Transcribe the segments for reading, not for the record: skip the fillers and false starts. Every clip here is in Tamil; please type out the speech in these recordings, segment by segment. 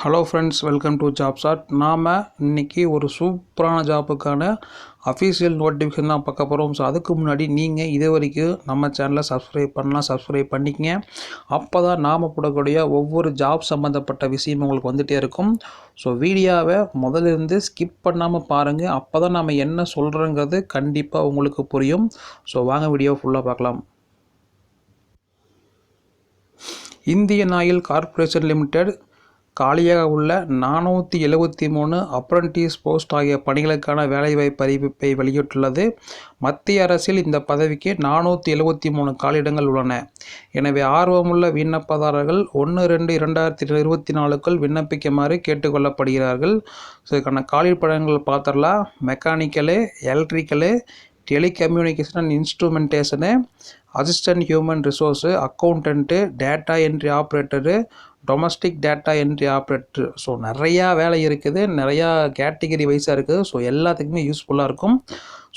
Hello friends, welcome to Jobsat. நாம் இன்றைக்கி ஒரு சூப்பரான ஜாப்புக்கான அஃபீஷியல் நோட்டிஃபிகேஷன் தான் பார்க்க போகிறோம். ஸோ அதுக்கு முன்னாடி நீங்கள் இது வரைக்கும் நம்ம சேனலை சப்ஸ்கிரைப் பண்ணிக்கங்க. அப்போ தான் நாம் போடக்கூடிய ஒவ்வொரு ஜாப் சம்மந்தப்பட்ட விஷயம் உங்களுக்கு வந்துகிட்டே இருக்கும். ஸோ வீடியோவை முதலிருந்து ஸ்கிப் பண்ணாமல் பாருங்கள். அப்போ தான் நம்ம என்ன சொல்கிறோங்கிறது கண்டிப்பாக உங்களுக்கு புரியும். ஸோ வாங்க வீடியோ ஃபுல்லாக பார்க்கலாம். இந்தியன் ஆயில் கார்ப்பரேஷன் லிமிடெட் காலியாக உள்ள 473 அப்ரண்டிஸ் போஸ்ட் ஆகிய பணிகளுக்கான வேலைவாய்ப்பு அறிவிப்பை வெளியிட்டுள்ளது. மத்திய அரசில் இந்த பதவிக்கு 473 காலியிடங்கள் உள்ளன. எனவே ஆர்வமுள்ள விண்ணப்பதாரர்கள் 1/2/2024க்குள் விண்ணப்பிக்குமாறு கேட்டுக்கொள்ளப்படுகிறார்கள். ஸோ இதுக்கான காலிப்படங்கள் பார்த்துடலாம். Mechanical, electrical, telecommunication and instrumentation, assistant human resource, accountant, data entry operator, domestic data entry operator. So நிறையா வேலை இருக்குது, நிறையா கேட்டகிரி வைஸாக இருக்குது. ஸோ எல்லாத்துக்குமே யூஸ்ஃபுல்லாக இருக்கும்.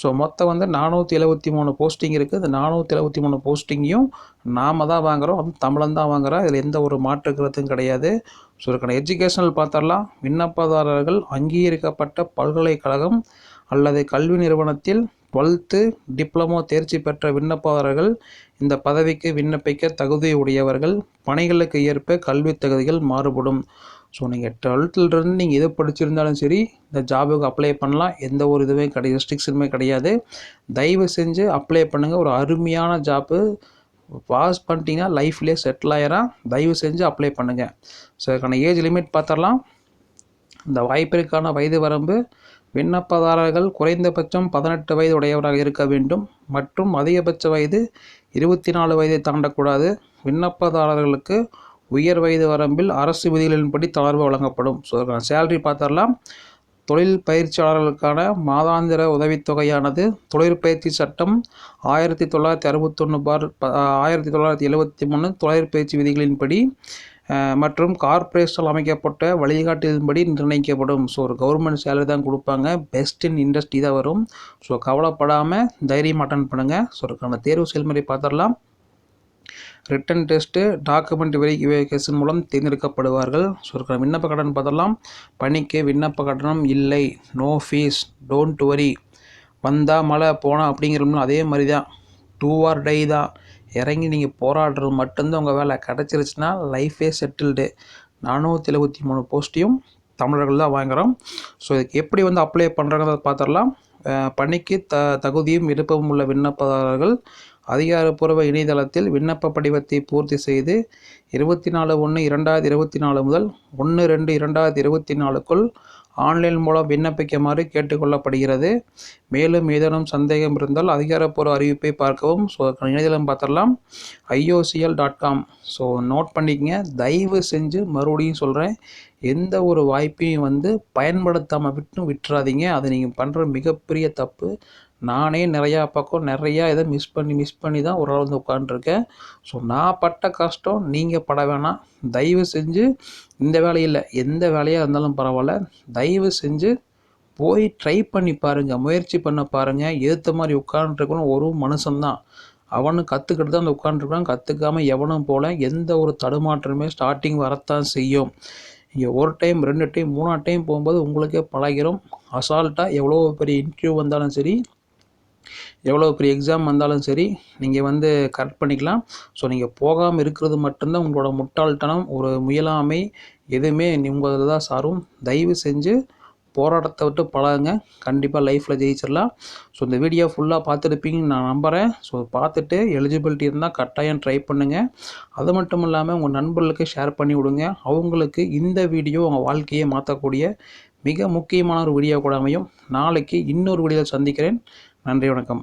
ஸோ மொத்தம் 473 போஸ்டிங் இருக்குது. இந்த 473 போஸ்டிங்கையும் நாம் தான் வாங்குகிறோம், அது தமிழன் தான் வாங்குகிறோம். இதில் எந்த ஒரு மாற்றுக்கிறதும் கிடையாது. ஸோ இதுக்கான எஜுகேஷனல் பார்த்தரலாம். விண்ணப்பதாரர்கள் அங்கீகரிக்கப்பட்ட பல்கலைக்கழகம் அல்லது கல்வி நிறுவனத்தில் 12th டிப்ளமோ தேர்ச்சி பெற்ற விண்ணப்பதாரர்கள் இந்த பதவிக்கு விண்ணப்பிக்க தகுதியுடையவர்கள். பணிகளுக்கு ஏற்ப கல்வி தகுதிகள் மாறுபடும். ஸோ நீங்கள் 12th நீங்கள் எது படிச்சிருந்தாலும் சரி இந்த ஜாபுக்கு அப்ளை பண்ணலாம். எந்த ஒரு இதுவே கிடையாது, ரெஸ்ட்ரிக்ஷனுமே கிடையாது. தயவு செஞ்சு அப்ளை பண்ணுங்கள். ஒரு அருமையான ஜாப்பு. பாஸ் பண்ணிட்டீங்கன்னா லைஃப்லேயே செட்டில் ஆயிரும். தயவு செஞ்சு அப்ளை பண்ணுங்கள். ஸோ அதுக்கான ஏஜ் லிமிட் பார்த்தரலாம். இந்த வாய்ப்பிற்கான வயது வரம்பு விண்ணப்பதாரர்கள் குறைந்தபட்சம் 18 வயது உடையவராக இருக்க வேண்டும் மற்றும் அதிகபட்ச வயது 24 வயதை தாண்டக்கூடாது. விண்ணப்பதாரர்களுக்கு உயர் வயது வரம்பில் அரசு விதிகளின்படி தளர்வு வழங்கப்படும். ஸோ அதுக்கான சேலரி பார்த்தரலாம். தொழில் பயிற்சியாளர்களுக்கான மாதாந்திர உதவித்தொகையானது தொழிற்பயிற்சி சட்டம் 1961/1973 தொழிற்பயிற்சி விதிகளின்படி மற்றும் கார்ப்பரேஷனால் அமைக்கப்பட்ட வழிகாட்டுதலின்படி நிர்ணயிக்கப்படும். ஸோ ஒரு கவர்மெண்ட் சேலரி தான் கொடுப்பாங்க. பெஸ்ட் இன் இண்டஸ்ட்ரி தான் வரும். ஸோ கவலைப்படாமல் தைரியமாக அட்டன் பண்ணுங்கள். ஸோ அதுக்கான தேர்வு செயல்முறை பார்த்துடலாம். ரிட்டன் டெஸ்ட்டு, டாக்குமெண்ட் வெரிஃபிகேஷன் மூலம் தேர்ந்தெடுக்கப்படுவார்கள். ஸோ அதுக்கான விண்ணப்ப கட்டணம் பார்த்தரலாம். பணிக்கு விண்ணப்ப கட்டணம் இல்லை, நோ ஃபீஸ், டோன்ட் வரி. வந்தால் மழை போனால் அப்படிங்கிறோம்னா அதே மாதிரி தான், 2 or die தான். இறங்கி நீங்கள் போராடுறது மட்டும்தான் உங்கள் வேலை. கிடச்சிருச்சுன்னா லைஃபே செட்டில்டு. 473 போஸ்ட்டையும் தமிழர்கள் தான் வாங்குகிறோம். ஸோ இதுக்கு எப்படி அப்ளை பண்ணுறாங்கிறத பார்த்துடலாம். பணிக்கு தகுதியும் விருப்பமும் உள்ள விண்ணப்பதாரர்கள் அதிகாரப்பூர்வ இணையதளத்தில் விண்ணப்ப படிவத்தை பூர்த்தி செய்து 24/1/2024 முதல் 1/2/2024க்குள் ஆன்லைன் மூலம் விண்ணப்பிக்குமாறு கேட்டுக்கொள்ளப்படுகிறது. மேலும் ஏதேனும் சந்தேகம் இருந்தால் அதிகாரப்பூர்வ அறிவிப்பை பார்க்கவும். ஸோ இணையதளம் பார்த்துடலாம், iocl.com. ஸோ நோட் பண்ணிக்கங்க. தயவு செஞ்சு மறுபடியும் சொல்கிறேன், எந்த ஒரு வாய்ப்பையும் பயன்படுத்தாமல் விட்டுறாதீங்க. அது நீங்கள் பண்ணுற மிகப்பெரிய தப்பு. நானே நிறையா பக்கம் நிறையா இதை மிஸ் பண்ணி தான் ஒரு ஆள் உட்காந்துருக்கேன். ஸோ நான் பட்ட கஷ்டம் நீங்கள் பட வேணாம். தயவு செஞ்சு இந்த வேலையில் எந்த வேலையாக இருந்தாலும் பரவாயில்ல, தயவு செஞ்சு போய் ட்ரை பண்ணி பாருங்கள், முயற்சி பண்ண பாருங்கள். ஏற்ற மாதிரி உட்காந்துருக்கணும் ஒரு மனுஷன்தான். அவனு கற்றுக்கிட்டு தான் உட்காந்துருக்கான். கற்றுக்காமல் எவனும் போல. எந்த ஒரு தடுமாற்றமே ஸ்டார்டிங் வரத்தான் செய்யும். இங்கே ஒரு டைம் 2 டைம் 3 டைம் போகும்போது உங்களுக்கே பழகிரும். அசால்ட்டாக எவ்வளோ பெரிய இன்டர்வியூ வந்தாலும் சரி, எவ்வளோ பெரிய எக்ஸாம் வந்தாலும் சரி, நீங்கள் கரெக்ட் பண்ணிக்கலாம். ஸோ நீங்கள் போகாமல் இருக்கிறது மட்டும்தான் உங்களோட முட்டாள்தனம். ஒரு முயலாமை எதுவுமே உங்கள் தான் சாரும். தயவு செஞ்சு போராட்டத்தை விட்டு பழகுங்க. கண்டிப்பாக லைஃப்பில் ஜெயிச்சிடலாம். ஸோ இந்த வீடியோ ஃபுல்லாக பார்த்துருப்பீங்கன்னு நான் நம்புகிறேன். ஸோ பார்த்துட்டு எலிஜிபிலிட்டி இருந்தால் கட்டாயம் ட்ரை பண்ணுங்கள். அது மட்டும் இல்லாமல் உங்கள் நண்பர்களுக்கு ஷேர் பண்ணி விடுங்க. அவங்களுக்கு இந்த வீடியோ உங்கள் வாழ்க்கையை மாற்றக்கூடிய மிக முக்கியமான ஒரு வீடியோ கூட அமையும். நாளைக்கு இன்னொரு வீடியோவில் சந்திக்கிறேன். நன்றி, வணக்கம்.